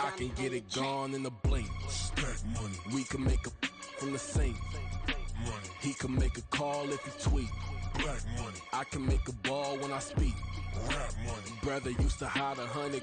I can get it gone in a blink. Stack money. We can make a from the sink. Money. He can make a call if he tweet. Black money. I can make a ball when I speak. Rap money. Brother used to hide 100.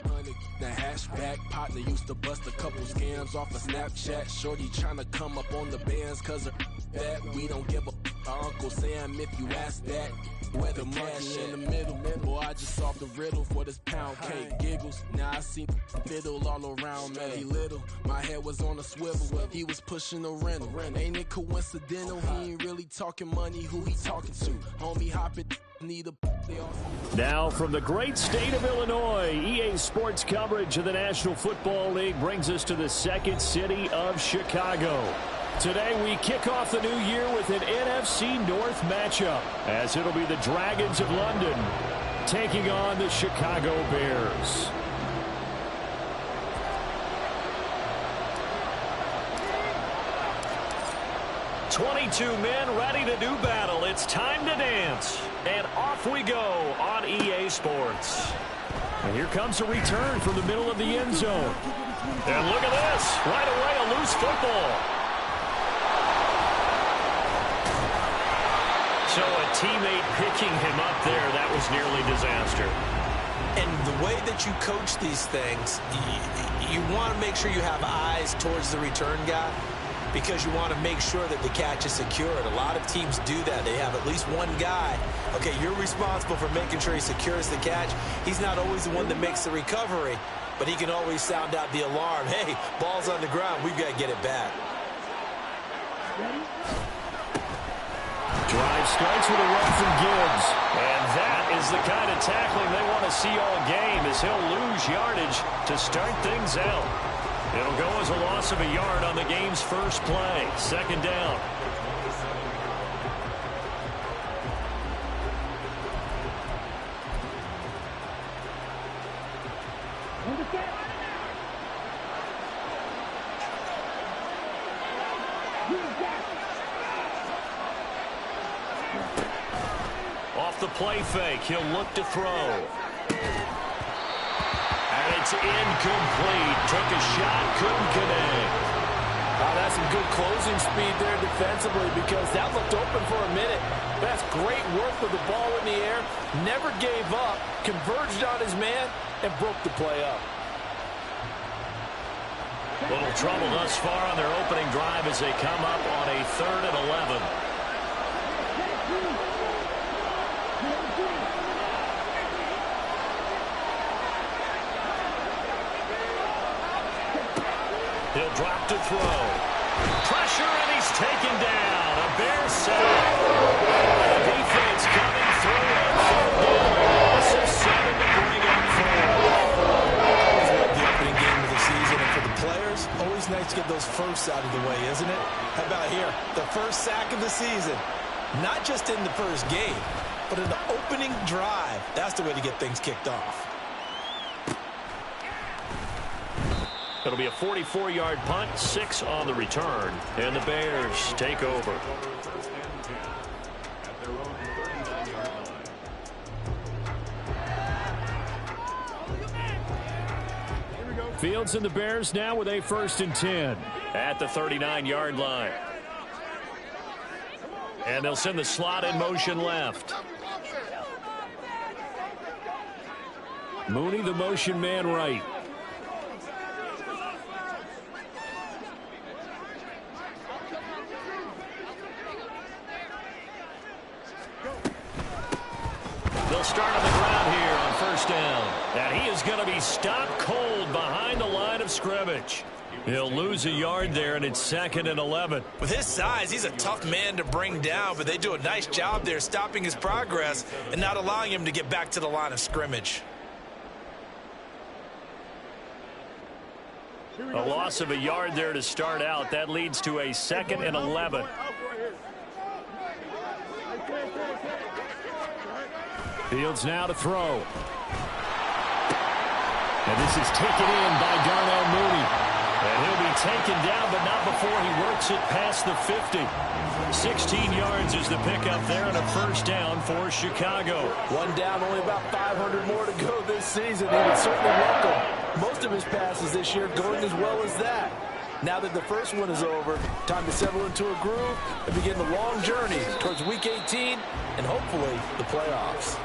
The hashback partner used to bust a couple scams off of Snapchat. Shorty tryna come up on the bands cause of that. We don't give a Uncle Sam if you ask that. Where the cash in the middle. Boy, I just solved the riddle for this pound cake. Giggles, now I see fiddle all around me. He little, my head was on a swivel. He was pushing a rental. Ain't it coincidental? He ain't really talking money. Who he talking to? Homie hopping, need a. Now from the great state of Illinois, EA Sports coverage of the National Football League brings us to the second city of Chicago. Today we kick off the new year with an NFC North matchup, as it'll be the Dragons of London taking on the Chicago Bears. "22 men ready to do battle. It's time to dance." And off we go on EA Sports. And here comes a return from the middle of the end zone. And look at this. Right away, a loose football. So a teammate picking him up there, that was nearly disaster. And the way that you coach these things, you want to make sure you have eyes towards the return guy, because you want to make sure that the catch is secured. A lot of teams do that. They have at least one guy. Okay, you're responsible for making sure he secures the catch. He's not always the one that makes the recovery, but he can always sound out the alarm. Hey, ball's on the ground. We've got to get it back. Drive starts with a run from Gibbs. And that is the kind of tackling they want to see all game, as he'll lose yardage to start things out. It'll go as a loss of a yard on the game's first play. Second down. Off the play fake, he'll look to throw. And it's incomplete. Took a shot, couldn't connect. That's some good closing speed there defensively, because that looked open for a minute. That's great work with the ball in the air. Never gave up, converged on his man, and broke the play up. Little trouble thus far on their opening drive as they come up on a 3rd and 11. He'll drop to throw. Pressure, and he's taken down. A Bear sack. The defense coming through on 3rd down. Loss of 7 to bring up 4. Always love the opening game of the season, and for the players, always nice to get those firsts out of the way, isn't it? How about here? The first sack of the season. Not just in the first game, but in the opening drive. That's the way to get things kicked off. It'll be a 44-yard punt, 6 on the return, and the Bears take over. Fields and the Bears now with a 1st and 10 at the 39-yard line. And they'll send the slot in motion left. Mooney, the motion man, right. They'll start on the ground here on 1st down. And he is going to be stopped cold behind the line of scrimmage. He'll lose a yard there, and it's 2nd and 11. With his size, he's a tough man to bring down, but they do a nice job there stopping his progress and not allowing him to get back to the line of scrimmage. A loss of a yard there to start out. That leads to a 2nd and 11. Fields now to throw. And this is taken in by Darnell Mooney. And he'll be taken down, but not before he works it past the 50. 16 yards is the pickup there, and a 1st down for Chicago. One down, only about 500 more to go this season. He would certainly welcome most of his passes this year going as well as that. Now that the first one is over, time to settle into a groove and begin the long journey towards Week 18 and hopefully the playoffs.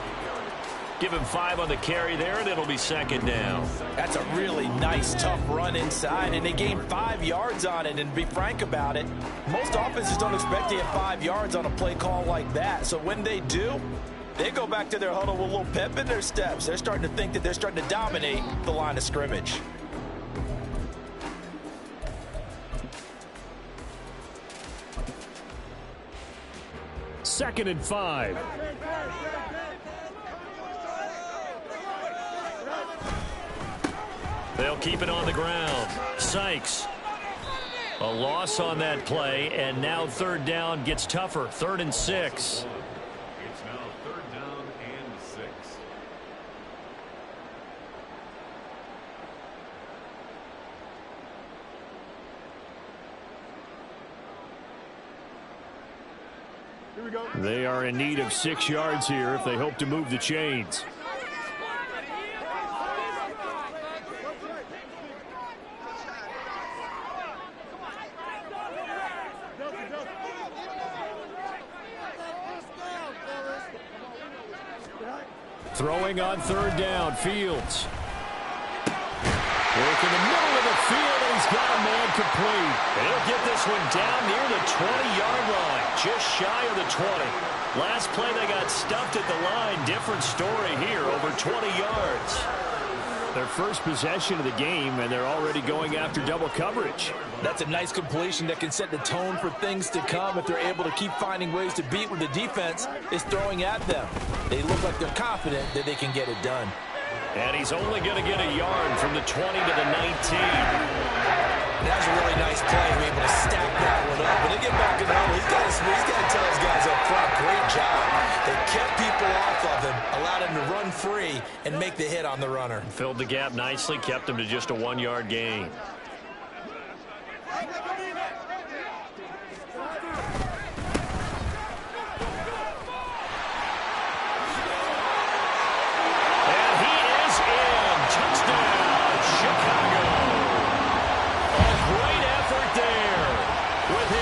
Give him 5 on the carry there, and it'll be second down. That's a really nice, tough run inside, and they gained 5 yards on it. And to be frank about it, most offenses don't expect to get 5 yards on a play call like that. So when they do, they go back to their huddle with a little pep in their steps. They're starting to think that they're starting to dominate the line of scrimmage. Second and 5. They'll keep it on the ground. Sykes. A loss on that play, and now third down gets tougher. 3rd and 6. It's now 3rd down and 6. Here we go. They are in need of 6 yards here if they hope to move the chains. Throwing on 3rd down, Fields. Work in the middle of the field, and he's got a man complete. And he'll get this one down near the 20-yard line, just shy of the 20. Last play, they got stuffed at the line. Different story here, over 20 yards. Their first possession of the game, and they're already going after double coverage. That's a nice completion that can set the tone for things to come if they're able to keep finding ways to beat what the defense is throwing at them. They look like they're confident that they can get it done. And he's only going to get a yard from the 20 to the 19. That was a really nice play, able to stack that one up. When they get back in the huddle, he's got to tell his guys up front, great job. They kept people off of him, allowed him to run free and make the hit on the runner. Filled the gap nicely, kept him to just a 1-yard gain.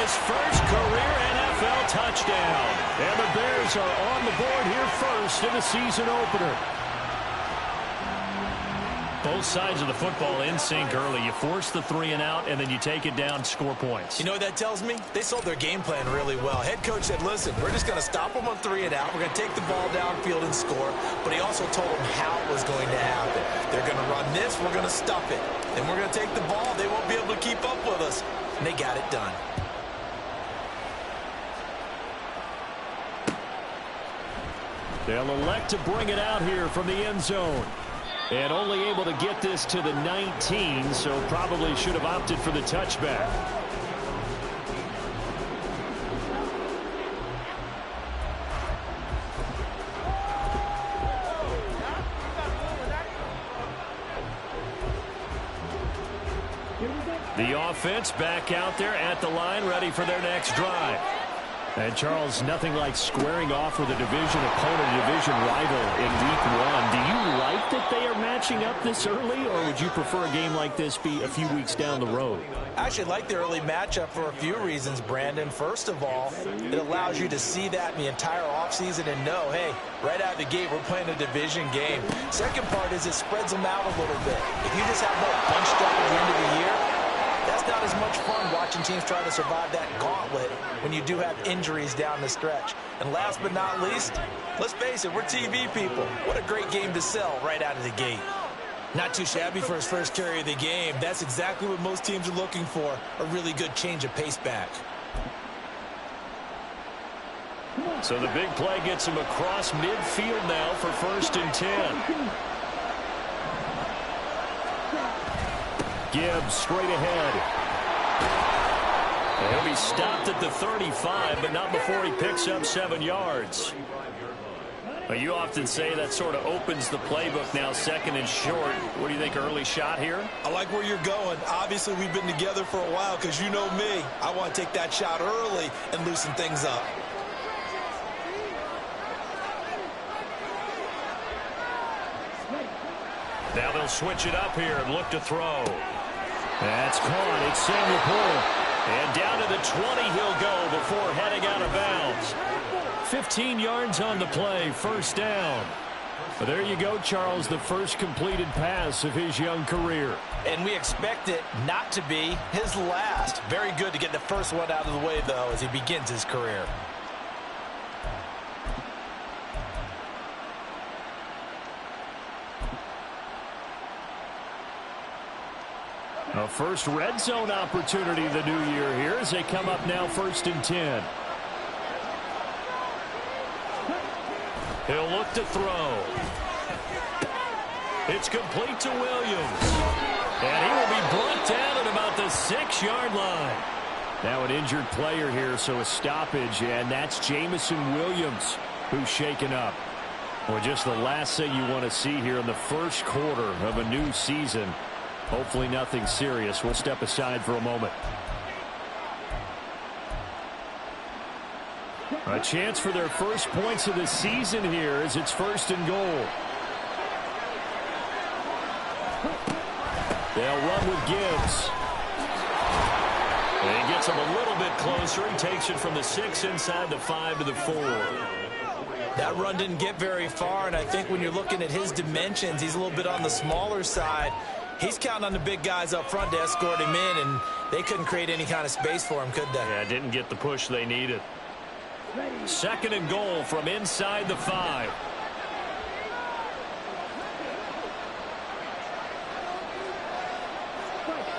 First career NFL touchdown. And the Bears are on the board here first in the season opener. Both sides of the football in sync early. You force the 3 and out, and then you take it down, score points. You know what that tells me? They sold their game plan really well. Head coach said, listen, we're just going to stop them on 3 and out. We're going to take the ball downfield and score. But he also told them how it was going to happen. They're going to run this. We're going to stuff it. Then we're going to take the ball. They won't be able to keep up with us. And they got it done. They'll elect to bring it out here from the end zone. And only able to get this to the 19, so probably should have opted for the touchback. The offense back out there at the line, ready for their next drive. And, Charles, nothing like squaring off with a division opponent, a division rival in Week 1. Do you like that they are matching up this early, or would you prefer a game like this be a few weeks down the road? I actually like the early matchup for a few reasons, Brandon. First of all, it allows you to see that in the entire offseason and know, hey, right out of the gate, we're playing a division game. Second part is it spreads them out a little bit. If you just have them bunched up at the end of the year, that's not as much fun watching teams try to survive that gauntlet when you do have injuries down the stretch. And last but not least, let's face it, we're TV people. What a great game to sell right out of the gate. Not too shabby for his first carry of the game. That's exactly what most teams are looking for, a really good change of pace back. So the big play gets him across midfield now for 1st and 10. Gibbs straight ahead. He'll be stopped at the 35, but not before he picks up 7 yards. Well, you often say that sort of opens the playbook now, 2nd and short. What do you think, early shot here? I like where you're going. Obviously, we've been together for a while because you know me. I want to take that shot early and loosen things up. Now they'll They'll switch it up here and look to throw. That's caught. It's Sam Laporta. And down to the 20 he'll go before heading out of bounds. 15 yards on the play, first down. But there you go, Charles, the first completed pass of his young career. And we expect it not to be his last. Very good to get the first one out of the way, though, as he begins his career. A first red zone opportunity the new year here as they come up now 1st and 10. He'll look to throw. It's complete to Williams. And he will be brought down at about the 6-yard line. Now an injured player here, so a stoppage, and that's Jameson Williams who's shaken up. Well, just the last thing you want to see here in the first quarter of a new season. Hopefully nothing serious. We'll step aside for a moment. A chance for their first points of the season here as it's 1st and goal. They'll run with Gibbs. And he gets him a little bit closer. He takes it from the 6 inside the 5 to the 4. That run didn't get very far, and I think when you're looking at his dimensions, he's a little bit on the smaller side. He's counting on the big guys up front to escort him in, and they couldn't create any kind of space for him, could they? Yeah, didn't get the push they needed. 2nd and goal from inside the 5.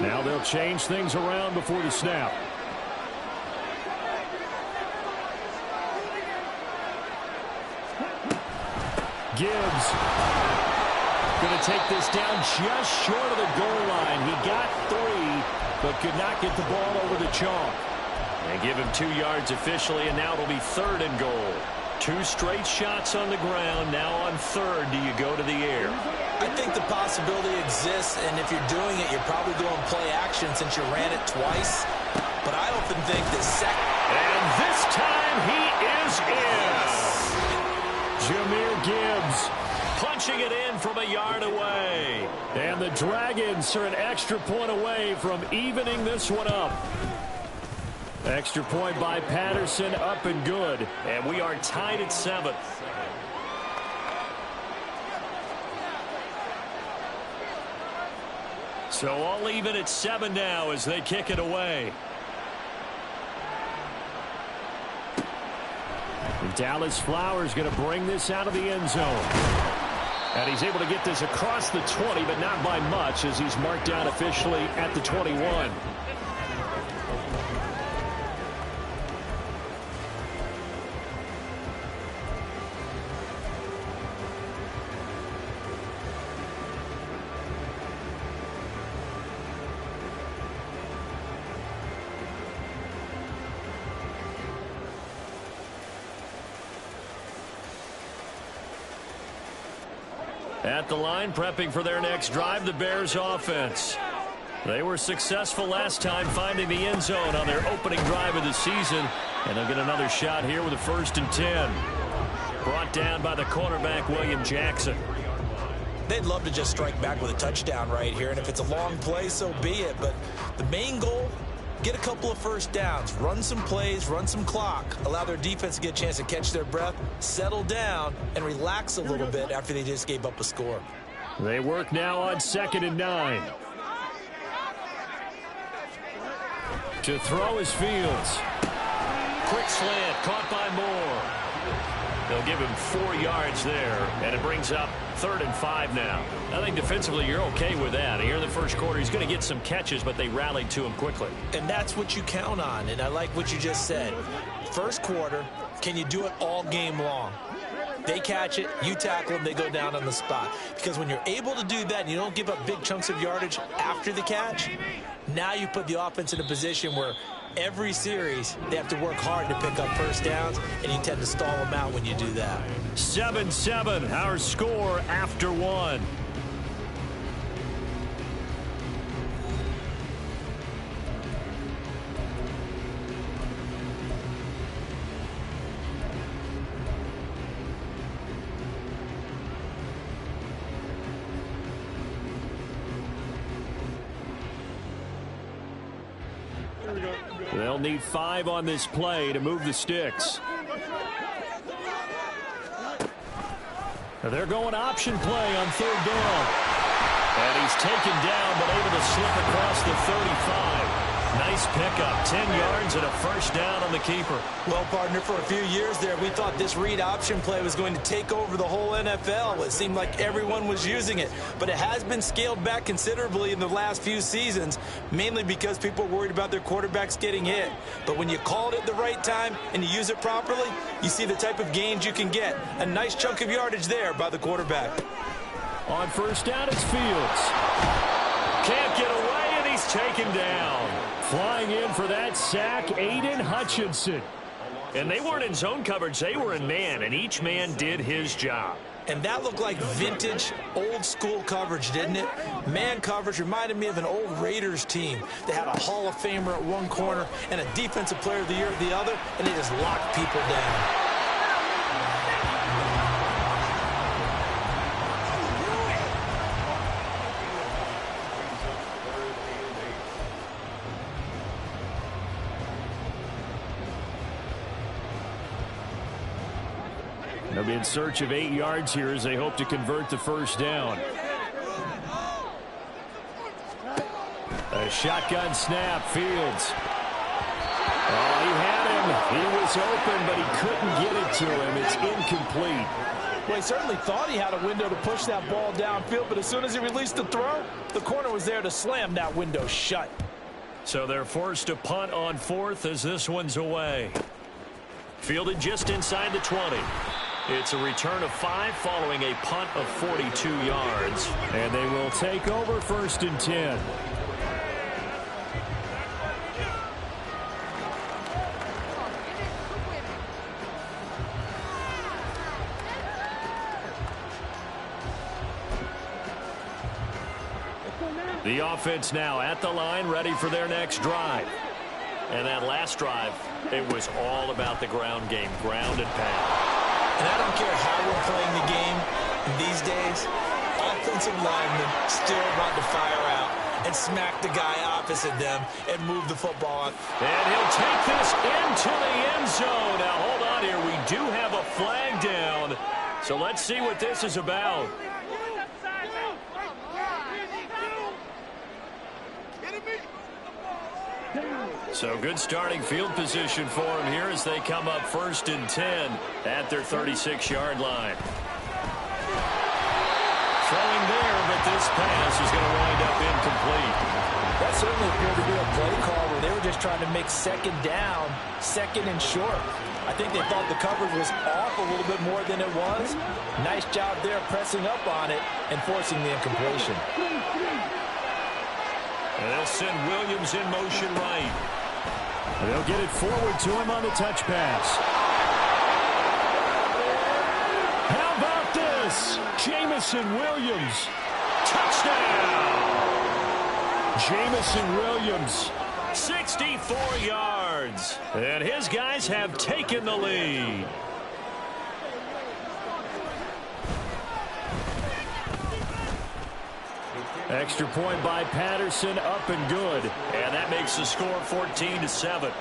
Now they'll change things around before the snap. Gibbs going to take this down just short of the goal line. He got 3, but could not get the ball over the chalk. They give him 2 yards officially, and now it'll be 3rd and goal. 2 straight shots on the ground. Now on 3rd, do you go to the air? I think the possibility exists, and if you're doing it, you're probably going play action since you ran it twice. But I often think the second. And this time he is in. Jahmyr Gibbs punching it in from a yard away. And the Dragons are an extra point away from evening this one up. Extra point by Patterson, up and good. And we are tied at 7. So all even at 7 now as they kick it away. And Dallas Flowers going to bring this out of the end zone. And he's able to get this across the 20, but not by much as he's marked down officially at the 21. At the line, prepping for their next drive, the Bears offense. They were successful last time finding the end zone on their opening drive of the season. And they'll get another shot here with a 1st and 10. Brought down by the cornerback, William Jackson. They'd love to just strike back with a touchdown right here. And if it's a long play, so be it. But the main goal, get a couple of first downs, run some plays, run some clock, allow their defense to get a chance to catch their breath, settle down, and relax a little bit after they just gave up a score. They work now on 2nd and 9. To throw is Fields. Quick slant, caught by Moore. They'll give him 4 yards there, and it brings up 3rd and 5 now. I think defensively you're okay with that. Here in the first quarter, he's going to get some catches, but they rallied to him quickly. And that's what you count on, and I like what you just said. First quarter, can you do it all game long? They catch it, you tackle them, they go down on the spot. Because when you're able to do that and you don't give up big chunks of yardage after the catch, now you put the offense in a position where every series they have to work hard to pick up first downs, and you tend to stall them out when you do that. 7-7, our score after 1. They'll need 5 on this play to move the sticks. They're going option play on 3rd down. And he's taken down, but able to slip across the 35. Nice pickup, 10 yards and a first down on the keeper. Well, partner, for a few years there, we thought this read option play was going to take over the whole NFL. It seemed like everyone was using it, but it has been scaled back considerably in the last few seasons, mainly because people are worried about their quarterbacks getting hit. But when you call it at the right time and you use it properly, you see the type of gains you can get. A nice chunk of yardage there by the quarterback. On 1st down, it's Fields. Can't get away, and he's taken down. Flying in for that sack, Aiden Hutchinson. And they weren't in zone coverage, they were in man, and each man did his job. And that looked like vintage, old-school coverage, didn't it? Man coverage reminded me of an old Raiders team. They had a Hall of Famer at one corner and a Defensive Player of the Year at the other, and they just locked people down. They'll be in search of 8 yards here as they hope to convert the first down. A shotgun snap, Fields. Oh, he had him. He was open, but he couldn't get it to him. It's incomplete. Well, he certainly thought he had a window to push that ball downfield, but as soon as he released the throw, the corner was there to slam that window shut. So they're forced to punt on 4th as this one's away. Fielded just inside the 20. It's a return of 5 following a punt of 42 yards. And they will take over 1st and 10. The offense now at the line, ready for their next drive. And that last drive, it was all about the ground game, ground and pound. And I don't care how we're playing the game these days, offensive linemen still want to fire out and smack the guy opposite them and move the football on. And he'll take this into the end zone. Now, hold on here. We do have a flag down. So let's see what this is about. So good starting field position for him here as they come up 1st and 10 at their 36-yard line. Throwing there, but this pass is going to wind up incomplete. That certainly appeared to be a play call where they were just trying to make 2nd down, 2nd and short. I think they thought the coverage was off a little bit more than it was. Nice job there pressing up on it and forcing the incompletion. And they'll send Williams in motion right. They'll get it forward to him on the touch pass. How about this? Jamison Williams. Touchdown! Jamison Williams, 64 yards. And his guys have taken the lead. Extra point by Patterson, up and good. And that makes the score 14-7.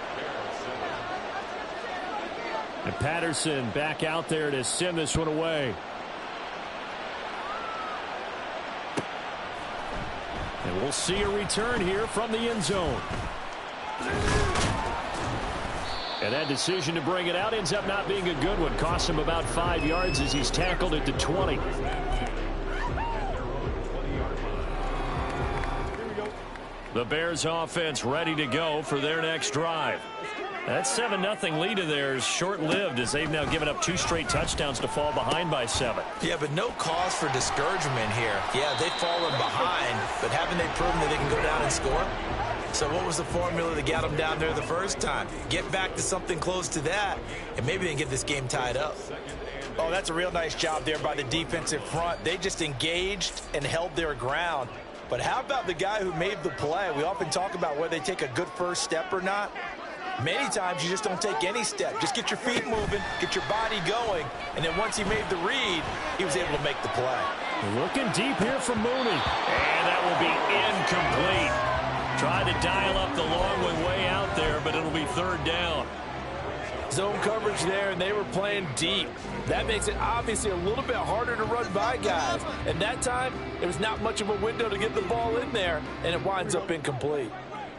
And Patterson back out there to send this one away. And we'll see a return here from the end zone. And that decision to bring it out ends up not being a good one. Costs him about 5 yards as he's tackled at the 20. The Bears offense ready to go for their next drive. That 7-0 lead of theirs short-lived as they've now given up 2 straight touchdowns to fall behind by 7. Yeah, but no cause for discouragement here. Yeah, they've fallen behind, but haven't they proven that they can go down and score? So what was the formula that got them down there the first time? Get back to something close to that, and maybe they can get this game tied up. Oh, that's a real nice job there by the defensive front. They just engaged and held their ground. But how about the guy who made the play? We often talk about whether they take a good first step or not. Many times you just don't take any step. Just get your feet moving, get your body going, and then once he made the read, he was able to make the play. Looking deep here from Mooney. And that will be incomplete. Tried to dial up the long way out there, but it'll be third down. Zone coverage there, and they were playing deep. That makes it obviously a little bit harder to run by guys. And that time, there was not much of a window to get the ball in there, and it winds up incomplete.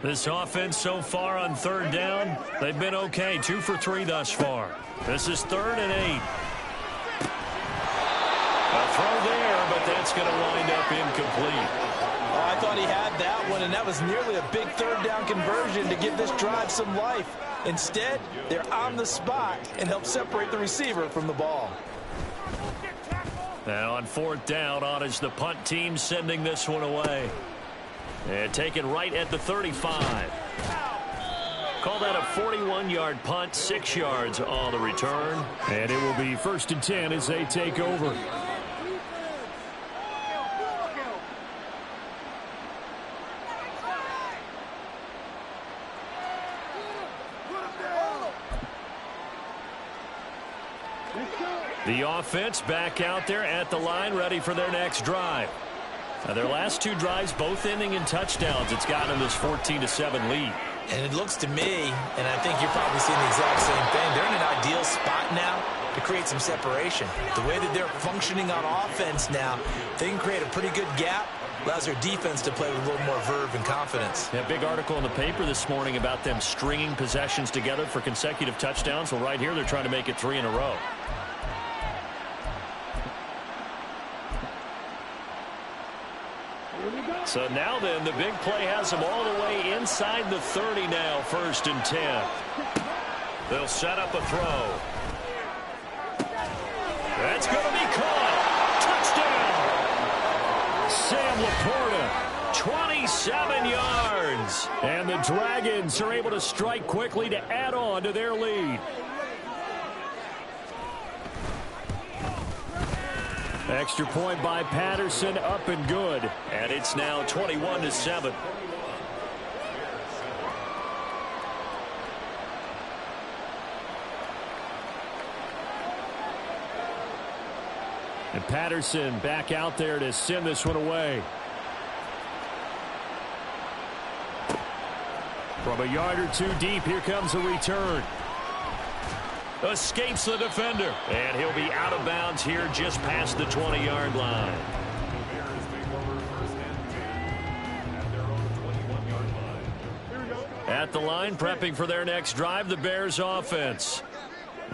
This offense so far on third down, they've been okay. 2 for 3 thus far. This is 3rd and 8. A throw there, but that's going to wind up incomplete. Oh, I thought he had that one, and that was nearly a big third down conversion to give this drive some life. Instead, they're on the spot and help separate the receiver from the ball. Now on 4th down, on is the punt team sending this one away. And taken right at the 35. Call that a 41-yard punt, 6 yards on the return. And it will be 1st and 10 as they take over. The offense back out there at the line, ready for their next drive. Now their last 2 drives, both ending in touchdowns. It's gotten them this 14-7 lead. And it looks to me, and I think you're probably seeing the exact same thing, they're in an ideal spot now to create some separation. The way that they're functioning on offense now, they can create a pretty good gap. Allows their defense to play with a little more verve and confidence. Yeah, big article in the paper this morning about them stringing possessions together for consecutive touchdowns. Well, right here, they're trying to make it 3 in a row. So now then, the big play has them all the way inside the 30 now, 1st and 10. They'll set up a throw. That's going to be caught. Touchdown! Sam Laporta, 27 yards. And the Dragons are able to strike quickly to add on to their lead. Extra point by Patterson, up and good. And it's now 21-7. And Patterson back out there to send this one away. From a yard or 2 deep, here comes a return. Escapes the defender. And he'll be out of bounds here just past the 20-yard line. At the line, prepping for their next drive, the Bears offense.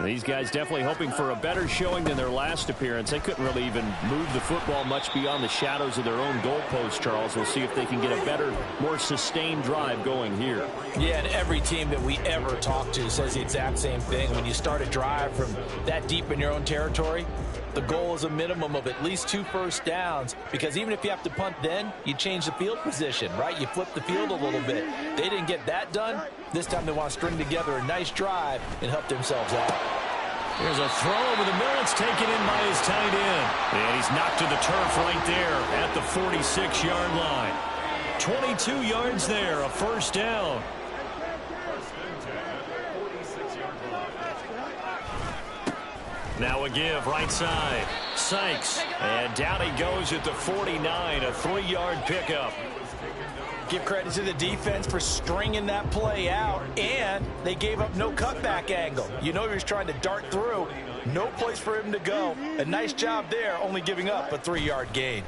These guys definitely hoping for a better showing than their last appearance. They couldn't really even move the football much beyond the shadows of their own goalpost, Charles. We'll see if they can get a better, more sustained drive going here. Yeah, and every team that we ever talk to says the exact same thing. When you start a drive from that deep in your own territory, the goal is a minimum of at least 2 first downs, because even if you have to punt then, you change the field position, right? You flip the field a little bit. They didn't get that done. This time they want to string together a nice drive and help themselves out. There's a throw over the middle. It's taken in by his tight end. And he's knocked to the turf right there at the 46-yard line. 22 yards there, a first down. Now a give, right side. Sykes. And down he goes at the 49, a 3-yard pickup. Give credit to the defense for stringing that play out, and they gave up no cutback angle. You know he was trying to dart through. No place for him to go. A nice job there, only giving up a 3-yard gain.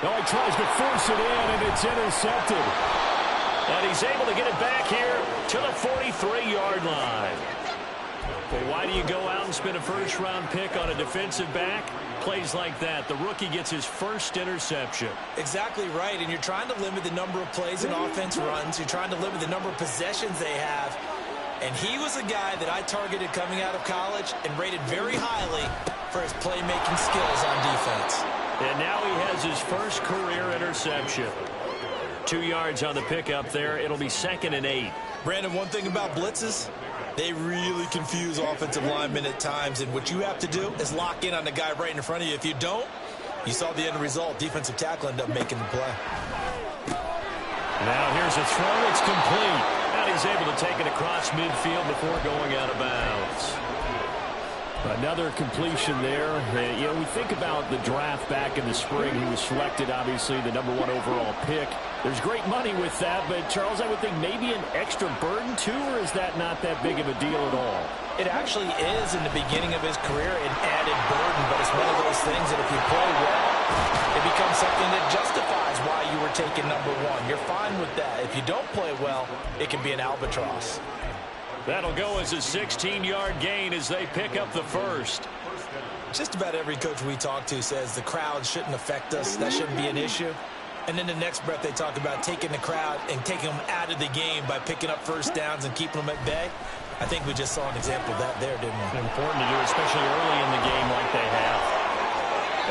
Oh, he tries to force it in, and it's intercepted. And he's able to get it back here to the 43-yard line. Well, why do you go out and spend a first-round pick on a defensive back? Plays like that. The rookie gets his first interception. Exactly right, and you're trying to limit the number of plays an offense runs. You're trying to limit the number of possessions they have. And he was a guy that I targeted coming out of college and rated very highly for his playmaking skills on defense. And now he has his first career interception. 2 yards on the pickup there. It'll be 2nd and 8. Brandon, one thing about blitzes, they really confuse offensive linemen at times, and what you have to do is lock in on the guy right in front of you. If you don't, you saw the end result. Defensive tackle ended up making the play. Now here's a throw. It's complete. And he's able to take it across midfield before going out of bounds. Another completion there. You know, we think about the draft back in the spring. He was selected, obviously, the #1 overall pick. There's great money with that, but, Charles, I would think maybe an extra burden, too, or is that not that big of a deal at all? It actually is in the beginning of his career an added burden, but it's one of those things that if you play well, it becomes something that justifies why you were taken #1. You're fine with that. If you don't play well, it can be an albatross. That'll go as a 16-yard gain as they pick up the first. Just about every coach we talk to says the crowd shouldn't affect us. That shouldn't be an issue. And then the next breath they talk about taking the crowd and taking them out of the game by picking up first downs and keeping them at bay. I think we just saw an example of that there, didn't we? Important to do, especially early in the game like they have.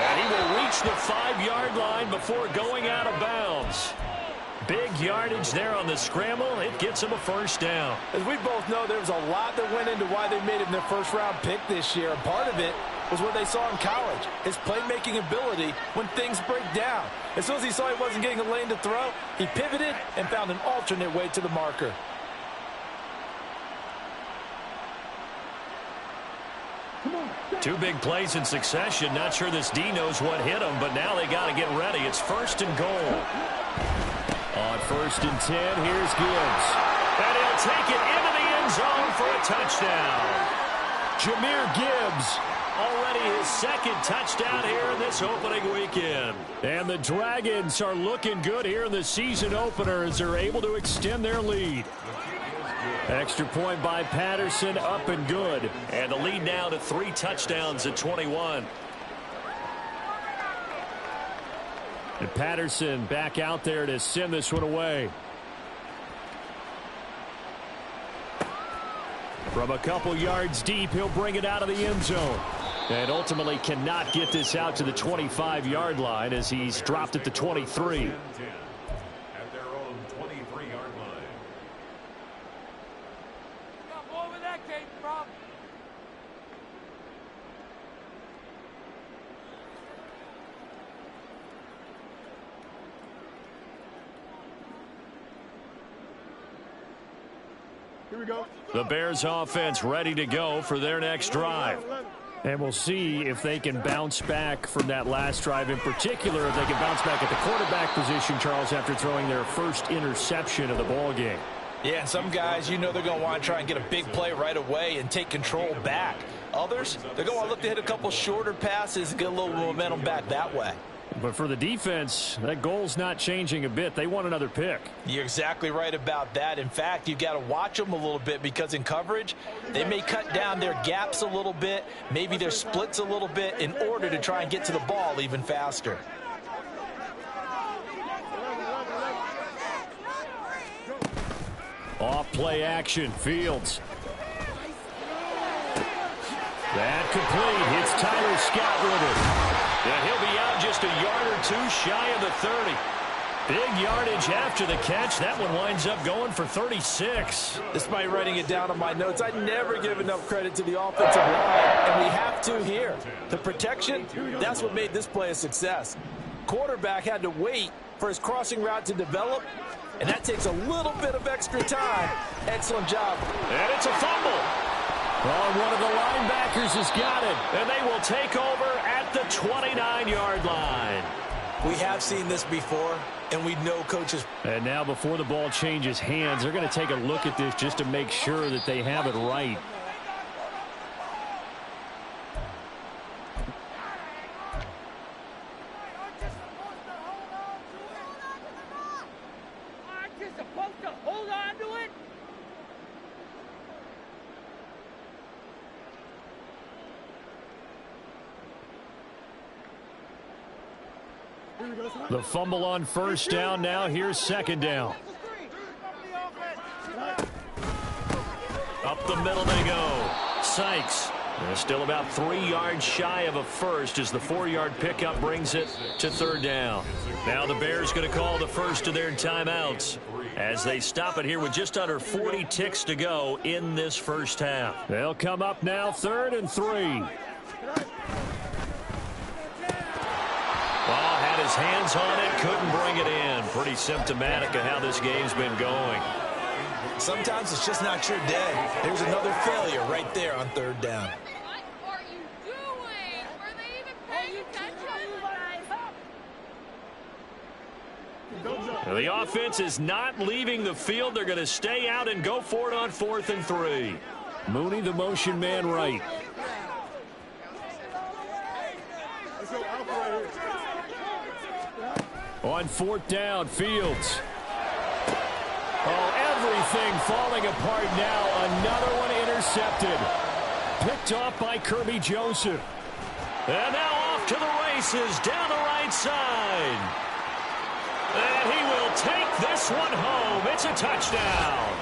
And he will reach the 5-yard line before going out of bounds. Big yardage there on the scramble. It gets him a first down. As we both know, there was a lot that went into why they made him their first-round pick this year. And part of it was what they saw in college, his playmaking ability when things break down. As soon as he saw he wasn't getting a lane to throw, he pivoted and found an alternate way to the marker. Two big plays in succession. Not sure this D knows what hit him, but now they got to get ready. It's 1st and goal. On 1st and 10, here's Gibbs. And he'll take it into the end zone for a touchdown. Jahmyr Gibbs, already his 2nd touchdown here in this opening weekend. And the Dragons are looking good here in the season opener as they're able to extend their lead. Extra point by Patterson, up and good. And the lead now to 3 touchdowns at 21. And Patterson back out there to send this one away. From a couple yards deep, he'll bring it out of the end zone. And ultimately cannot get this out to the 25-yard line as he's dropped at the 23. At their own 23-yard line. Over that game, Rob. Here we go. The Bears offense ready to go for their next drive. And we'll see if they can bounce back from that last drive, in particular if they can bounce back at the quarterback position, Charles, after throwing their first interception of the ball game. Yeah, and some guys, you know they're going to want to try and get a big play right away and take control back. Others, they're going to look to hit a couple shorter passes and get a little momentum back that way. But for the defense, that goal's not changing a bit. They want another pick. You're exactly right about that. In fact, you've got to watch them a little bit because in coverage, they may cut down their gaps a little bit, maybe their splits a little bit in order to try and get to the ball even faster. Off play action, Fields. That complete. Hits Tyler Scott with it. And he'll be out just a yard or two shy of the 30. Big yardage after the catch. That one winds up going for 36. Despite writing it down on my notes, I never give enough credit to the offensive line, and we have to here. The protection, that's what made this play a success. Quarterback had to wait for his crossing route to develop, and that takes a little bit of extra time. Excellent job. And it's a fumble. Oh, one of the linebackers has got it, and they will take over at the 29-yard line. We have seen this before, and we know coaches. And now before the ball changes hands, they're going to take a look at this just to make sure that they have it right. Aren't you supposed to hold on to it? The fumble on first down. Now here's second down. Up the middle they go. Sykes. They're still about 3 yards shy of a first as the 4-yard pickup brings it to third down. Now the Bears going to call the first of their timeouts as they stop it here with just under 40 ticks to go in this first half. They'll come up now 3rd and 3. His hands on it, couldn't bring it in. Pretty symptomatic of how this game's been going. Sometimes it's just not your day. There's another failure right there on third down. The offense is not leaving the field. They're going to stay out and go for it on 4th and 3. Mooney, the motion man right. On 4th down, Fields. Oh, everything falling apart now. Another one intercepted. Picked off by Kirby Joseph. And now off to the races down the right side. And he will take this one home. It's a touchdown.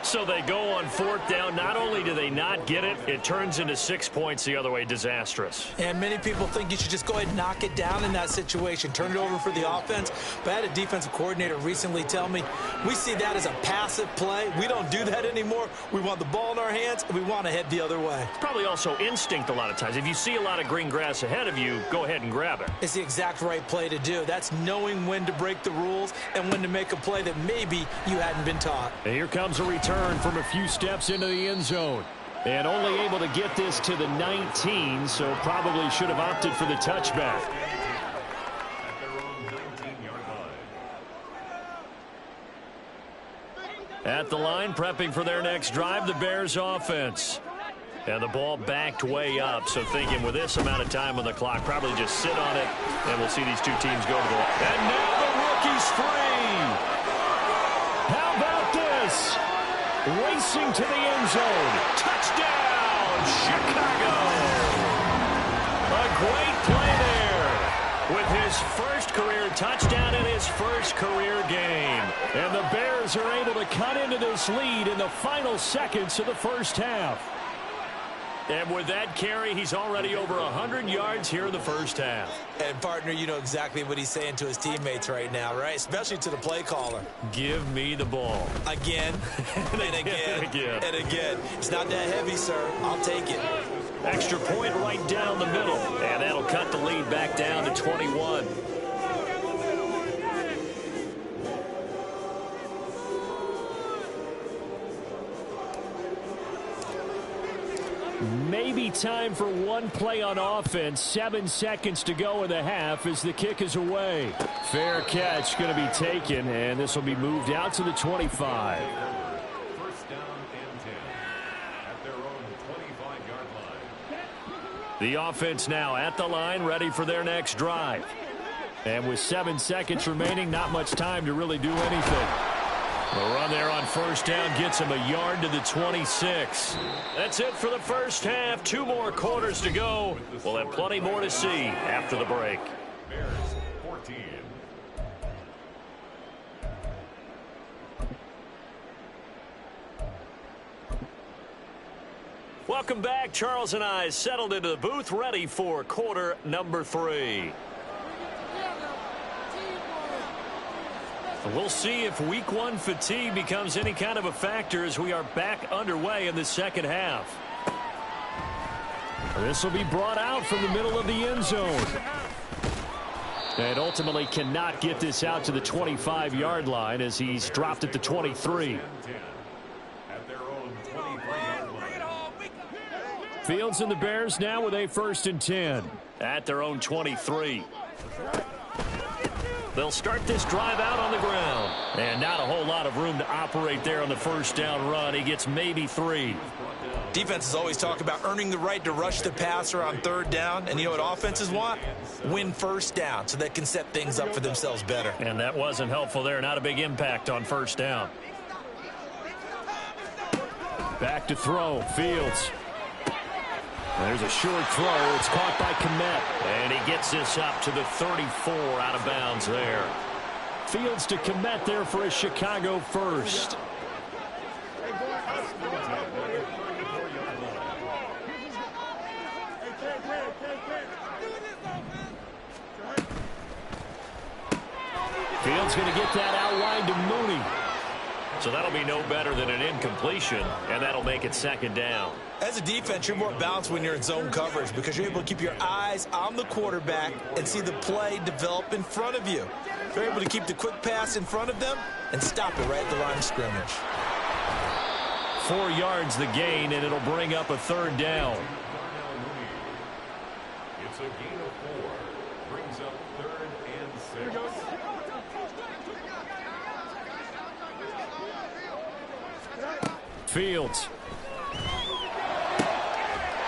So they go on 4th down. Not only do they not get it, it turns into 6 points the other way. Disastrous. And many people think you should just go ahead and knock it down in that situation. Turn it over for the offense. But I had a defensive coordinator recently tell me, we see that as a passive play. We don't do that anymore. We want the ball in our hands, and we want to head the other way. It's probably also instinct a lot of times. If you see a lot of green grass ahead of you, go ahead and grab it. It's the exact right play to do. That's knowing when to break the rules and when to make a play that maybe you hadn't been taught. And here comes a return from a few steps into the end zone. And only able to get this to the 19, so probably should have opted for the touchback. At the line, prepping for their next drive, the Bears offense. And the ball backed way up, so thinking with this amount of time on the clock, probably just sit on it, and we'll see these two teams go to the line. And now the rookie's free. How about this? Racing to the end zone. Touchdown, Chicago. A great play there with his first career touchdown in his first career game. And the Bears are able to cut into this lead in the final seconds of the first half. And with that carry, he's already over 100 yards here in the first half. And, partner, you know exactly what he's saying to his teammates right now, right? Especially to the play caller. Give me the ball. Again, and again, and again. It's not that heavy, sir. I'll take it. Extra point right down the middle. And that'll cut the lead back down to 21. Maybe time for one play on offense. 7 seconds to go in the half as the kick is away. Fair catch going to be taken, and this will be moved out to the 25. First down and 10 at their own 25-yard line. The offense now at the line, ready for their next drive. And with 7 seconds remaining, not much time to really do anything. The run there on first down gets him a yard to the 26. That's it for the first half. 2 more quarters to go. We'll have plenty more to see after the break. Bears 14. Welcome back. Charles and I settled into the booth, ready for quarter number 3. We'll see if week 1 fatigue becomes any kind of a factor as we are back underway in the second half. This will be brought out from the middle of the end zone. And ultimately cannot get this out to the 25-yard line as he's dropped at the 23. At their own 23-yard line. Fields and the Bears now with a 1st and 10 at their own 23. They'll start this drive out on the ground. And not a whole lot of room to operate there on the first down run. He gets maybe 3. Defenses always talk about earning the right to rush the passer on 3rd down. And you know what offenses want? Win first down so they can set things up for themselves better. And that wasn't helpful there. Not a big impact on first down. Back to throw. Fields. There's a short throw. It's caught by Kmet. And he gets this up to the 34 out of bounds there. Fields to Kmet there for a Chicago first. Fields going to get that out wide to Mooney. So that'll be no better than an incompletion, and that'll make it 2nd down. As a defense, you're more balanced when you're in zone coverage because you're able to keep your eyes on the quarterback and see the play develop in front of you. You're able to keep the quick pass in front of them and stop it right at the line of scrimmage. 4 yards the gain, and it'll bring up a 3rd down. It's a gain of 4. brings up 3rd and 6. Here we go. Fields.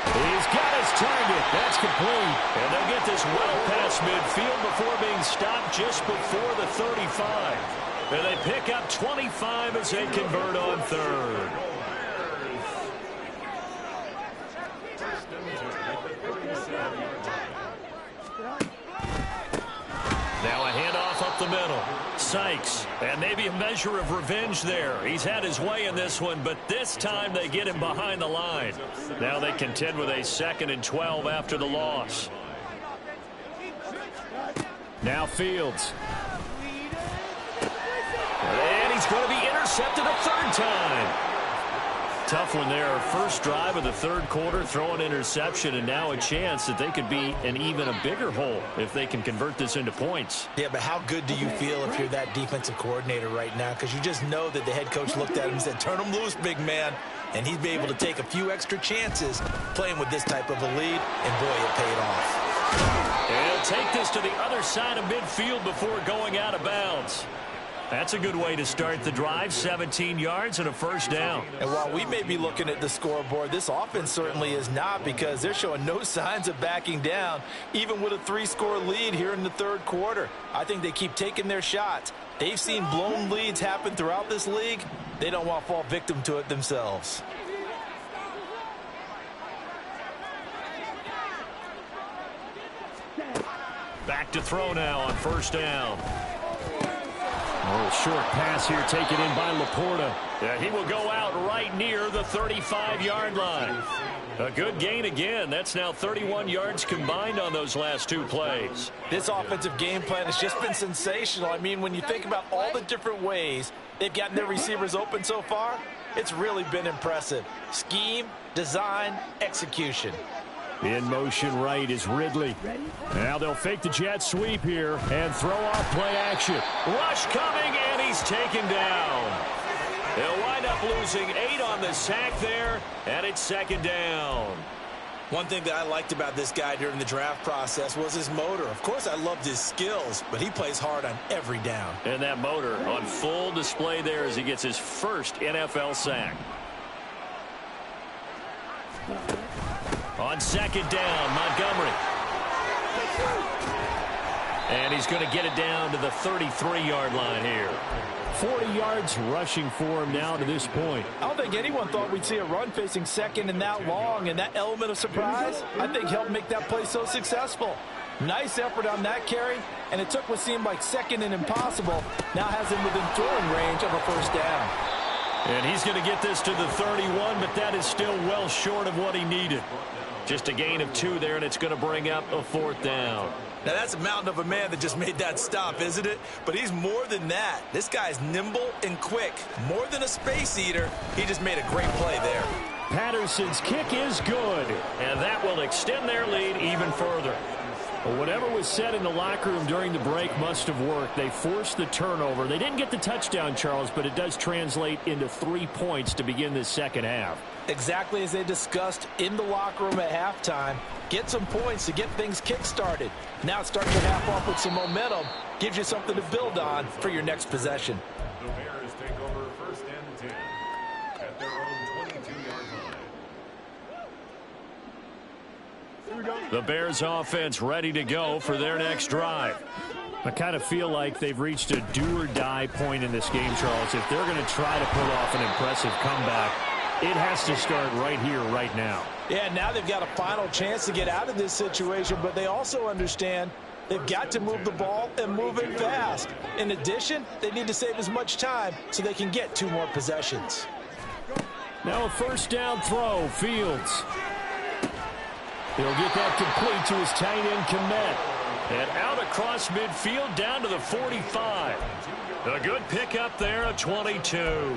He's got his target. That's complete. And they'll get this well past midfield before being stopped just before the 35. And they pick up 25 as they convert on 3rd. Now a handoff up the middle. Sykes, and maybe a measure of revenge there. He's had his way in this one, but this time they get him behind the line. Now they contend with a 2nd and 12 after the loss. Now Fields. And he's going to be intercepted a 3rd time. Tough one there. First drive of the 3rd quarter, throw an interception, and now a chance that they could be in even a bigger hole if they can convert this into points. Yeah, but how good do you feel if you're that defensive coordinator right now? Because you just know that the head coach looked at him and said, turn him loose, big man. And he'd be able to take a few extra chances playing with this type of a lead, and boy, it paid off. And he'll take this to the other side of midfield before going out of bounds. That's a good way to start the drive, 17 yards and a 1st down. And while we may be looking at the scoreboard, this offense certainly is not, because they're showing no signs of backing down, even with a 3-score lead here in the 3rd quarter. I think they keep taking their shots. They've seen blown leads happen throughout this league. They don't want to fall victim to it themselves. Back to throw now on 1st down. A little short pass here taken in by Laporta. Yeah, he will go out right near the 35-yard line. A good gain again. That's now 31 yards combined on those last 2 plays. This offensive game plan has just been sensational. I mean, when you think about all the different ways they've gotten their receivers open so far, it's really been impressive. Scheme, design, execution. In motion right is Ridley. Now they'll fake the jet sweep here and throw off play action. Rush coming, and he's taken down. They'll wind up losing 8 on the sack there, and it's 2nd down. One thing that I liked about this guy during the draft process was his motor. Of course, I loved his skills, but he plays hard on every down. And that motor on full display there as he gets his first NFL sack. On 2nd down, Montgomery. And he's going to get it down to the 33-yard line here. 40 yards rushing for him now to this point. I don't think anyone thought we'd see a run facing 2nd and that long, and that element of surprise, I think, helped make that play so successful. Nice effort on that carry, and it took what seemed like 2nd and impossible. Now has him within throwing range of a 1st down. And he's going to get this to the 31, but that is still well short of what he needed. Just a gain of 2 there, and it's going to bring up a 4th down. Now, that's a mountain of a man that just made that stop, isn't it? But he's more than that. This guy's nimble and quick. More than a space eater, he just made a great play there. Patterson's kick is good, and that will extend their lead even further. Well, whatever was said in the locker room during the break must have worked. They forced the turnover. They didn't get the touchdown, Charles, but it does translate into 3 points to begin this 2nd half. Exactly as they discussed in the locker room at halftime. Get some points to get things kick-started. Now it starts the half off with some momentum. Gives you something to build on for your next possession. The Bears take over 1st and 10 at their own 22-yard line. Here we go. The Bears offense ready to go for their next drive. I kind of feel like they've reached a do-or-die point in this game, Charles. If they're going to try to pull off an impressive comeback, it has to start right here, right now. Yeah, now they've got a final chance to get out of this situation, but they also understand they've got to move the ball and move it fast. In addition, they need to save as much time so they can get 2 more possessions. Now a 1st down throw, Fields. He'll get that complete to his tight end, Kmet. And out across midfield down to the 45. A good pickup there of 22.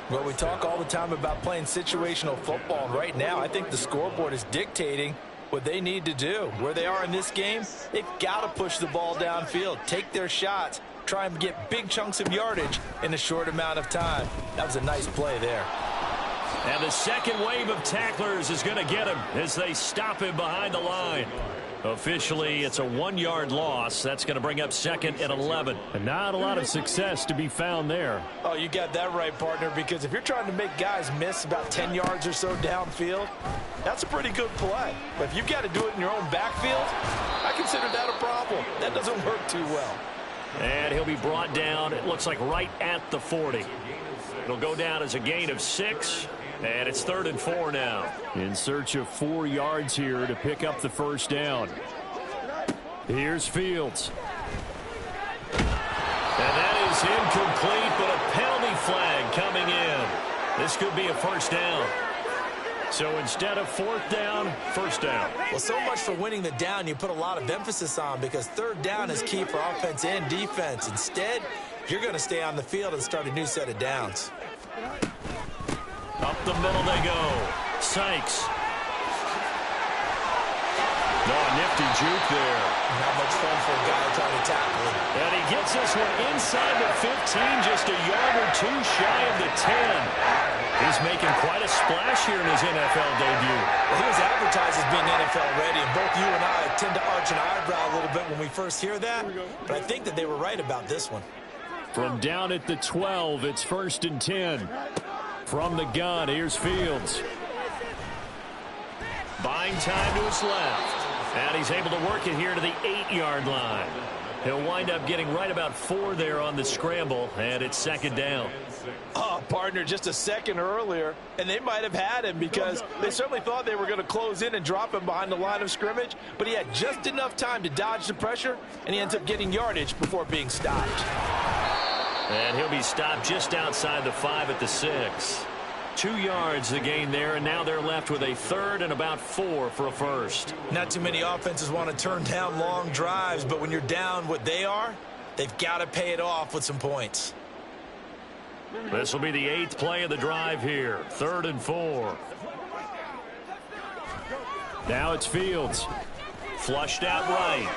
Well, we talk all the time about playing situational football, and right now I think the scoreboard is dictating what they need to do. Where they are in this game, they've got to push the ball downfield, take their shots, try and get big chunks of yardage in a short amount of time. That was a nice play there. And the second wave of tacklers is going to get him as they stop him behind the line. Officially, it's a 1-yard loss. That's going to bring up 2nd and 11. And not a lot of success to be found there. Oh, you got that right, partner, because if you're trying to make guys miss about 10 yards or so downfield, that's a pretty good play. But if you've got to do it in your own backfield, I consider that a problem. That doesn't work too well. And he'll be brought down, it looks like right at the 40. It'll go down as a gain of 6. And it's 3rd and 4 now. In search of 4 yards here to pick up the first down. Here's Fields. And that is incomplete, but a penalty flag coming in. This could be a first down. So instead of 4th down, first down. Well, so much for winning the down you put a lot of emphasis on, because 3rd down is key for offense and defense. Instead, you're going to stay on the field and start a new set of downs. Up the middle they go. Sykes. No, nifty juke there. Not much fun for a guy trying to tackle him. And he gets this one inside the 15, just a yard or 2 shy of the 10. He's making quite a splash here in his NFL debut. Well, he was advertised as being NFL ready, and both you and I tend to arch an eyebrow a little bit when we first hear that, but I think that they were right about this one. From down at the 12, it's 1st and 10. From the gun, here's Fields. Buying time to his left. And he's able to work it here to the 8-yard line. He'll wind up getting right about 4 there on the scramble, and it's 2nd down. Oh, partner, just a second earlier, and they might have had him because they certainly thought they were going to close in and drop him behind the line of scrimmage, but he had just enough time to dodge the pressure, and he ends up getting yardage before being stopped. And he'll be stopped just outside the 5 at the 6. 2 yards the gain there, and now they're left with a 3rd and about 4 for a first. Not too many offenses want to turn down long drives, but when you're down what they are, they've got to pay it off with some points. This will be the 8th play of the drive here. 3rd and 4. Now it's Fields. Flushed out right.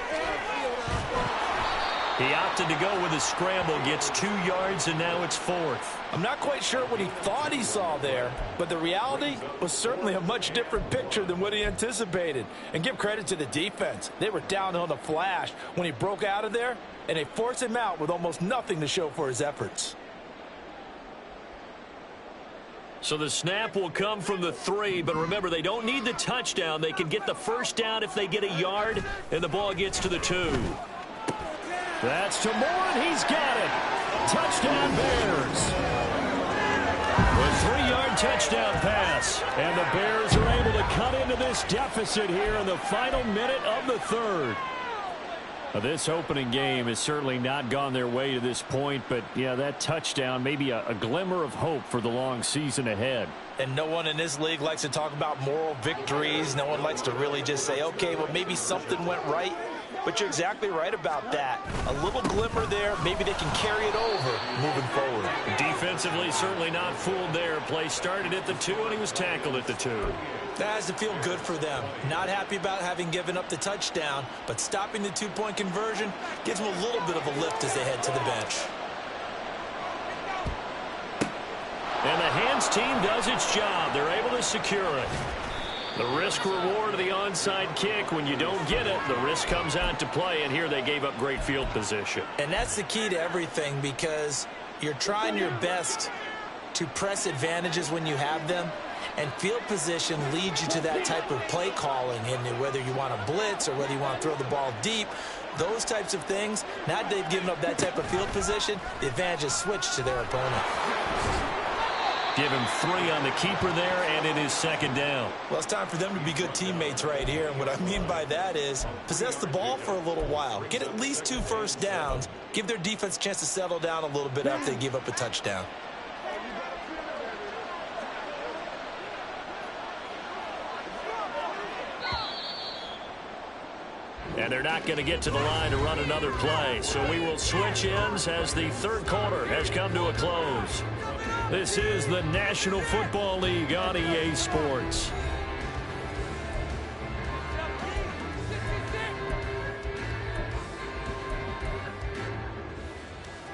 He opted to go with a scramble, gets 2 yards, and now it's 4th. I'm not quite sure what he thought he saw there, but the reality was certainly a much different picture than what he anticipated. And give credit to the defense. They were down on the flash when he broke out of there, and they forced him out with almost nothing to show for his efforts. So the snap will come from the 3, but remember, they don't need the touchdown. They can get the first down if they get a yard, and the ball gets to the 2. That's to Moore, and he's got it. Touchdown, Bears. A 3-yard touchdown pass. And the Bears are able to cut into this deficit here in the final minute of the 3rd. Now, this opening game has certainly not gone their way to this point, but, yeah, that touchdown, maybe a glimmer of hope for the long season ahead. And no one in this league likes to talk about moral victories. No one likes to really just say, okay, well, maybe something went right. But you're exactly right about that. A little glimmer there. Maybe they can carry it over moving forward. Defensively, certainly not fooled there. Play started at the 2, and he was tackled at the 2. That has to feel good for them. Not happy about having given up the touchdown, but stopping the 2-point conversion gives them a little bit of a lift as they head to the bench. And the hands team does its job. They're able to secure it. The risk-reward of the onside kick, when you don't get it, the risk comes out to play, and here they gave up great field position. And that's the key to everything, because you're trying your best to press advantages when you have them, and field position leads you to that type of play calling, and whether you want to blitz or whether you want to throw the ball deep, those types of things. Now that they've given up that type of field position, the advantage is switched to their opponent. Give him 3 on the keeper there, and it is 2nd down. Well, it's time for them to be good teammates right here, and what I mean by that is possess the ball for a little while, get at least 2 first downs, give their defense a chance to settle down a little bit after they give up a touchdown. And they're not going to get to the line to run another play, so we will switch ends as the 3rd quarter has come to a close. This is the National Football League on EA Sports.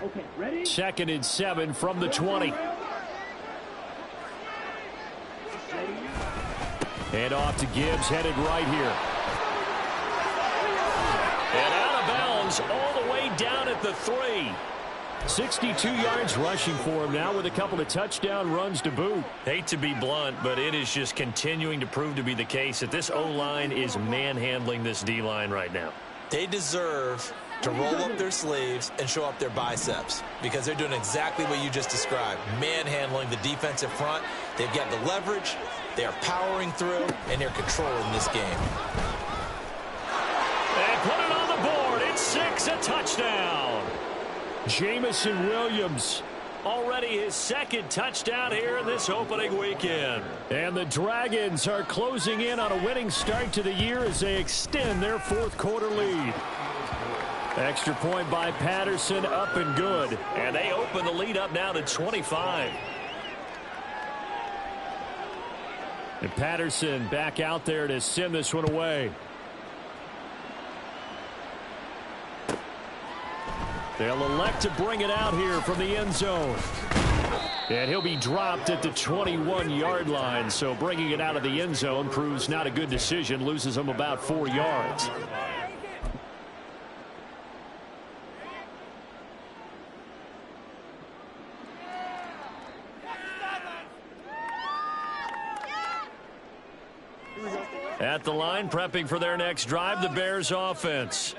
Okay, ready? 2nd and 7 from the 20. And off to Gibbs, headed right here. down at the 3. 62 yards rushing for him now with a couple of touchdown runs to boot. Hate to be blunt, but it is just continuing to prove to be the case that this O-line is manhandling this D-line right now. They deserve to roll up their sleeves and show up their biceps because they're doing exactly what you just described, manhandling the defensive front. They've got the leverage, they're powering through, and they're controlling this game. And put it on the board. It's 6, a touchdown. Jameson Williams, already his second touchdown here in this opening weekend. And the Dragons are closing in on a winning start to the year as they extend their fourth quarter lead. Extra point by Patterson, up and good. And they open the lead up now to 25. And Patterson back out there to send this one away. They'll elect to bring it out here from the end zone. And he'll be dropped at the 21-yard line. So bringing it out of the end zone proves not a good decision. Loses him about 4 yards. At the line, prepping for their next drive, the Bears offense.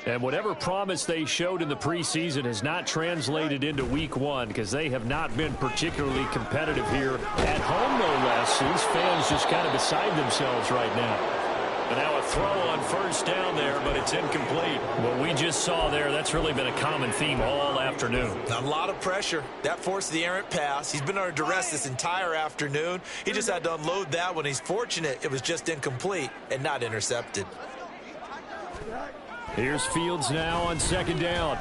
And whatever promise they showed in the preseason has not translated into week 1 because they have not been particularly competitive here at home, no less. These fans just kind of beside themselves right now. And now a throw on first down there, but it's incomplete. What we just saw there, that's really been a common theme all afternoon. A lot of pressure. That forced the errant pass. He's been under duress this entire afternoon. He just had to unload that one. He's fortunate it was just incomplete and not intercepted. Here's Fields now on second down.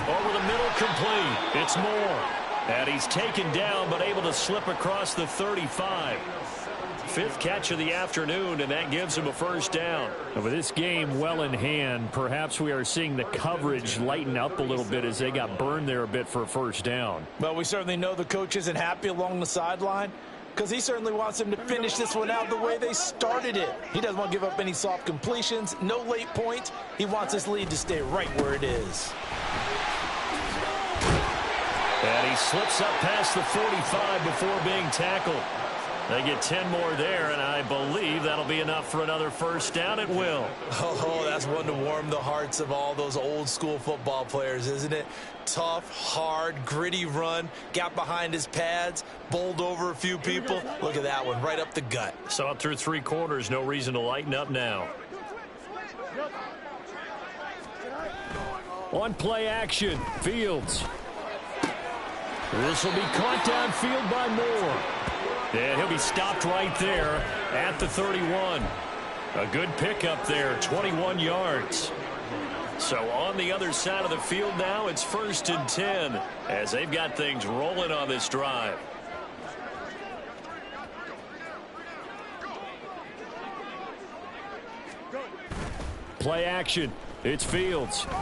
Over the middle, complete. It's Moore. And he's taken down, but able to slip across the 35. 5th catch of the afternoon, and that gives him a first down. And with this game well in hand, perhaps we are seeing the coverage lighten up a little bit as they got burned there a bit for a first down. But we certainly know the coach isn't happy along the sideline, because he certainly wants them to finish this one out the way they started it. He doesn't want to give up any soft completions, no late points. He wants his lead to stay right where it is. And he slips up past the 45 before being tackled. They get 10 more there, and I believe that'll be enough for another first down at will. Oh, that's one to warm the hearts of all those old school football players, isn't it? Tough, hard, gritty run, got behind his pads, bowled over a few people. Look at that one, right up the gut. Saw it through 3 quarters, no reason to lighten up now. On play action, Fields. This will be caught downfield by Moore. And he'll be stopped right there at the 31. A good pickup there, 21 yards. So on the other side of the field now, it's 1st and 10 as they've got things rolling on this drive. Play action. It's Fields. And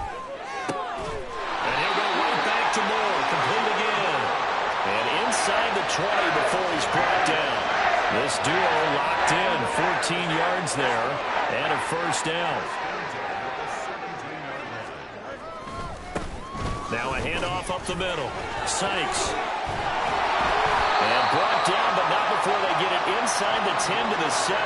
he'll go right back to Moore. Complete again. And inside the 20 before he's brought down. This duo locked in. 14 yards there and a first down. Now a handoff up the middle. Sykes. And brought down, but not before they get it inside the 10 to the 7.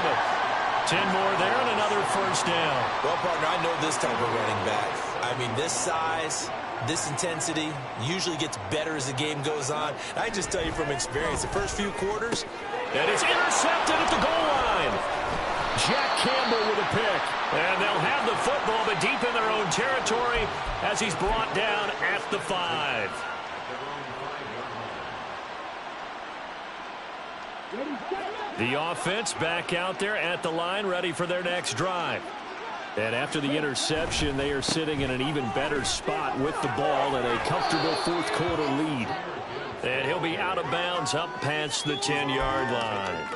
10 more there and another first down. Well, partner, I know this type of running back. I mean, this size, this intensity usually gets better as the game goes on. I just tell you from experience, the first few quarters. And it's intercepted at the goal line. Jack Campbell with a pick. And they'll have the football, but deep in their own territory as he's brought down at the 5. The offense back out there at the line, ready for their next drive. And after the interception, they are sitting in an even better spot with the ball and a comfortable fourth quarter lead. And he'll be out of bounds up past the 10-yard line.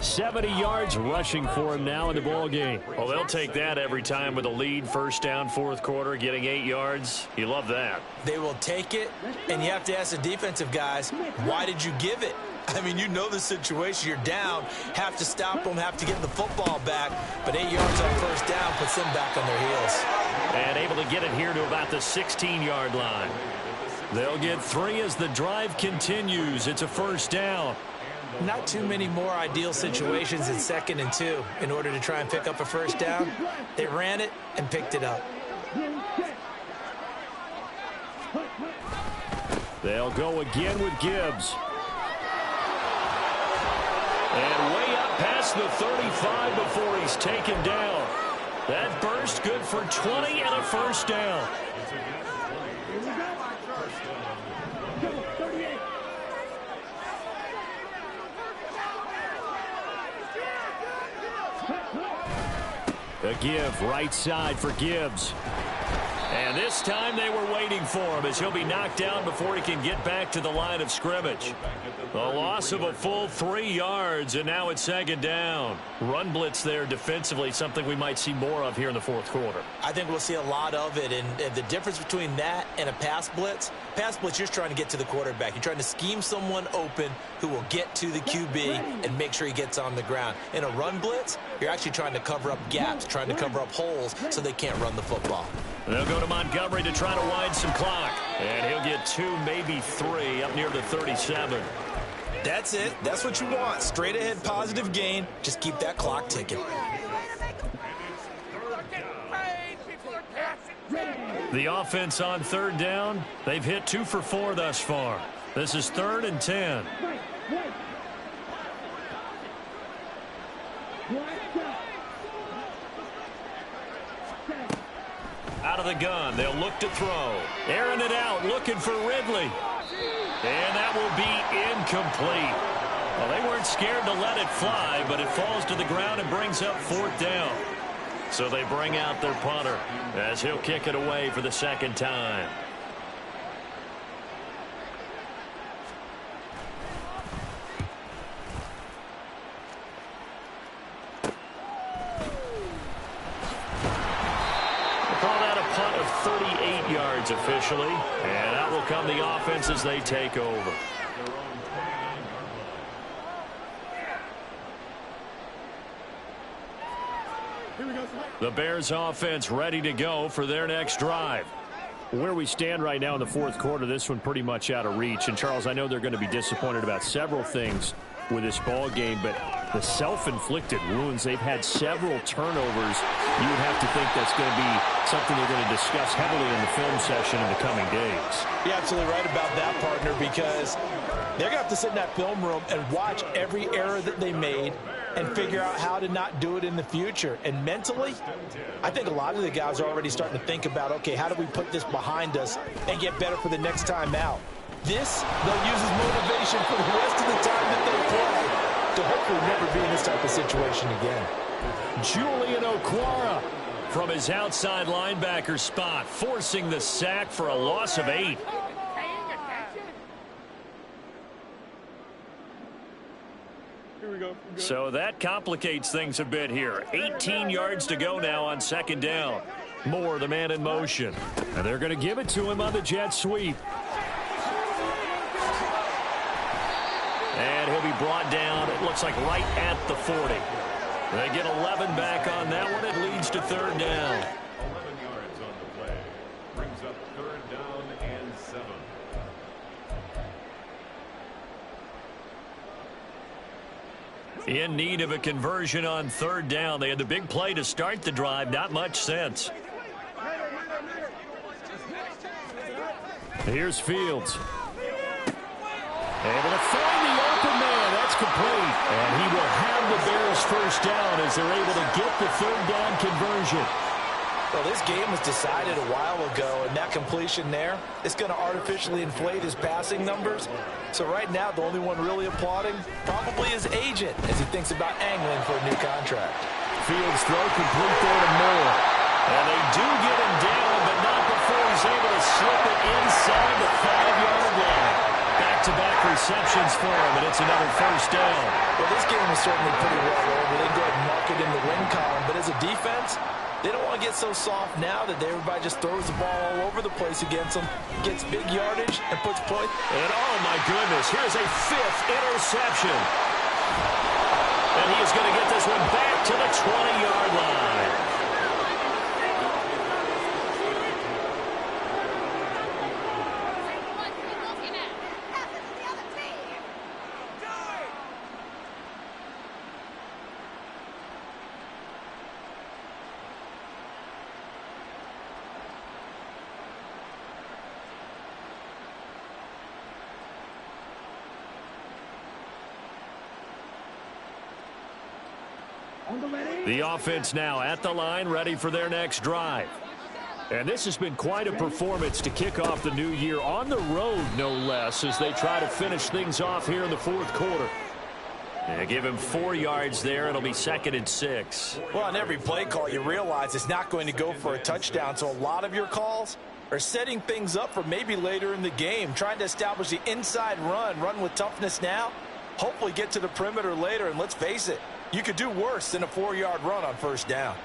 70 yards rushing for him now in the ball game. Well, they'll take that every time with a lead, first down, fourth quarter, getting 8 yards. You love that. They will take it, and you have to ask the defensive guys, why did you give it? I mean, you know the situation. You're down, have to stop them, have to get the football back. But 8 yards on first down puts them back on their heels. And able to get it here to about the 16-yard line. They'll get 3 as the drive continues. It's a first down. Not too many more ideal situations in 2nd and 2 in order to try and pick up a first down. They ran it and picked it up. They'll go again with Gibbs. And way up past the 35 before he's taken down. That burst good for 20 and a first down. The give, right side for Gibbs. And this time they were waiting for him as he'll be knocked down before he can get back to the line of scrimmage. A loss of a full 3 yards, and now it's 2nd down. Run blitz there defensively, something we might see more of here in the 4th quarter. I think we'll see a lot of it, and the difference between that and a pass blitz, you're just trying to get to the quarterback. You're trying to scheme someone open who will get to the QB and make sure he gets on the ground. In a run blitz, you're actually trying to cover up gaps, trying to cover up holes so they can't run the football. They'll go to Montgomery to try to wind some clock. And he'll get 2, maybe 3 up near the 37. That's it. That's what you want. Straight ahead positive gain. Just keep that clock ticking. The offense on 3rd down. They've hit 2 for 4 thus far. This is 3rd and 10. Out of the gun. They'll look to throw. Airing it out, looking for Ridley. And that will be incomplete. Well, they weren't scared to let it fly, but it falls to the ground and brings up 4th down. So they bring out their punter as he'll kick it away for the 2nd time. Call that a punt of 38 yards officially. And out will come the offense as they take over. The Bears offense ready to go for their next drive. Where we stand right now in the 4th quarter, this one pretty much out of reach. And, Charles, I know they're going to be disappointed about several things with this ball game, but the self-inflicted wounds, they've had several turnovers. You would have to think that's going to be something they're going to discuss heavily in the film session in the coming days. You're absolutely right about that, partner, because they're going to have to sit in that film room and watch every error that they made and figure out how to not do it in the future. And mentally, I think a lot of the guys are already starting to think about, okay, how do we put this behind us and get better for the next time out? This, they'll use as motivation for the rest of the time that they play to hopefully never be in this type of situation again. Julian Okwara from his outside linebacker spot, forcing the sack for a loss of 8. So that complicates things a bit here. 18 yards to go now on 2nd down. Moore, the man in motion. And they're going to give it to him on the jet sweep. And he'll be brought down, it looks like right at the 40. They get 11 back on that one. It leads to 3rd down. 11 yards on the play. Brings up 3rd down and 7. In need of a conversion on 3rd down. They had the big play to start the drive. Not much sense. Here's Fields. Able to find the open man. That's complete. And he will have the Bears first down as they're able to get the 3rd down conversion. Well, this game was decided a while ago, and that completion there is going to artificially inflate his passing numbers. So right now, the only one really applauding probably his agent as he thinks about angling for a new contract. Fields throw complete there to Moore. And they do get him down, but not before he's able to slip it inside the 5-yard line. Back-to-back receptions for him, and it's another first down. Well, this game was certainly pretty well over. They go ahead and mark it in the win column, but as a defense, they don't want to get so soft now that everybody just throws the ball all over the place against them, gets big yardage, and puts points. And oh my goodness, here's a 5th interception. And he is going to get this one back to the 20-yard line. The offense now at the line, ready for their next drive. And this has been quite a performance to kick off the new year on the road, no less, as they try to finish things off here in the fourth quarter. They give him 4 yards there. It'll be 2nd and 6. Well, on every play call, you realize it's not going to go for a touchdown. So a lot of your calls are setting things up for maybe later in the game, trying to establish the inside run with toughness now, hopefully get to the perimeter later. And let's face it, you could do worse than a 4-yard run on first down.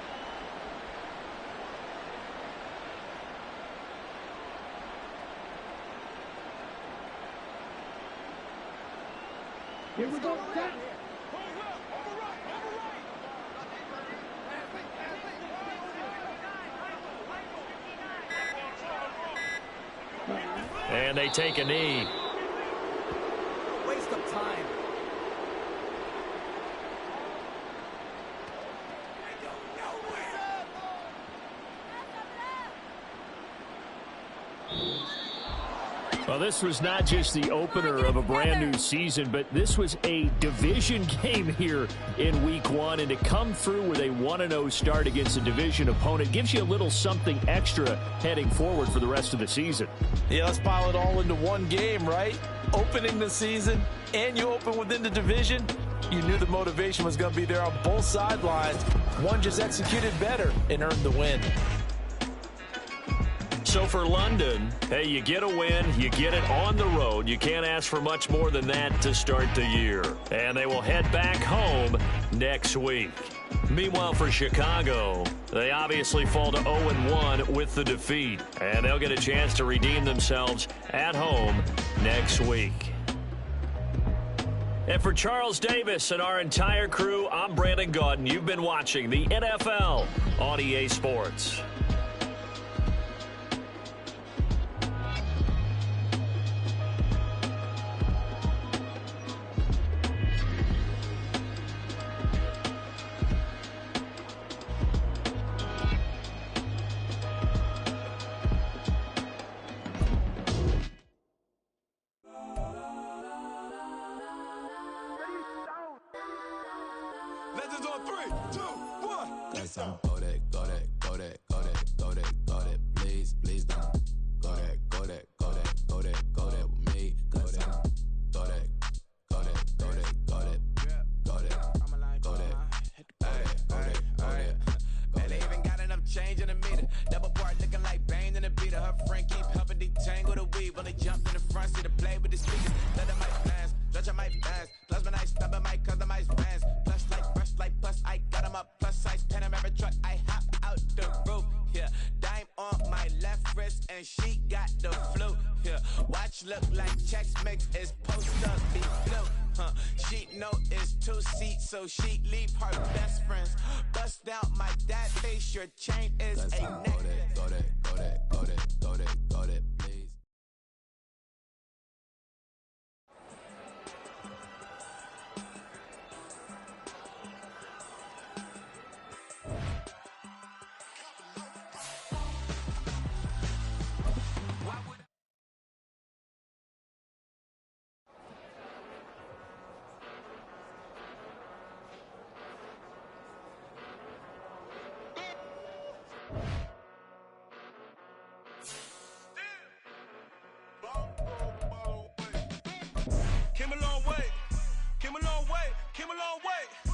Here we go. And they take a knee. Waste of time. Well, this was not just the opener of a brand new season, but this was a division game here in week 1. And to come through with a 1-0 start against a division opponent gives you a little something extra heading forward for the rest of the season. Yeah, let's pile it all into one game, right? Opening the season, and you open within the division. You knew the motivation was going to be there on both sidelines. One just executed better and earned the win. So for London, hey, you get a win, you get it on the road. You can't ask for much more than that to start the year. And they will head back home next week. Meanwhile, for Chicago, they obviously fall to 0-1 with the defeat. And they'll get a chance to redeem themselves at home next week. And for Charles Davis and our entire crew, I'm Brandon Gaudin. You've been watching the NFL on EA Sports. Legends on 3, 2, 1. That's on go that, go that, go that, go that, go that, go that. Please, please don't. Go that, go that, go that, go that, go that with me. Go that, go that, go that, go that, go that, go that, go that, go that. Man, they even got enough change in the meter. Double part looking like Bane in the beater. Her friend keep helping detangle the weave. When they jumped in the front seat to play with the speakers. Let them mic dance, stretch them mic dance. Plus when I stub in my customized bands. Plus like fresh like plus I got them up. Plus size Panamera truck. I hop out the roof. Yeah, dime on my left wrist and she got the flu. Yeah, watch look like checks mix is post up be blue. She know it's 2 seats, so she leave her best friends. Bust down my dad face, your chain is a neck. Go that, go that, go that, go that, go that, please. Came a long way, came a long way, came a long way.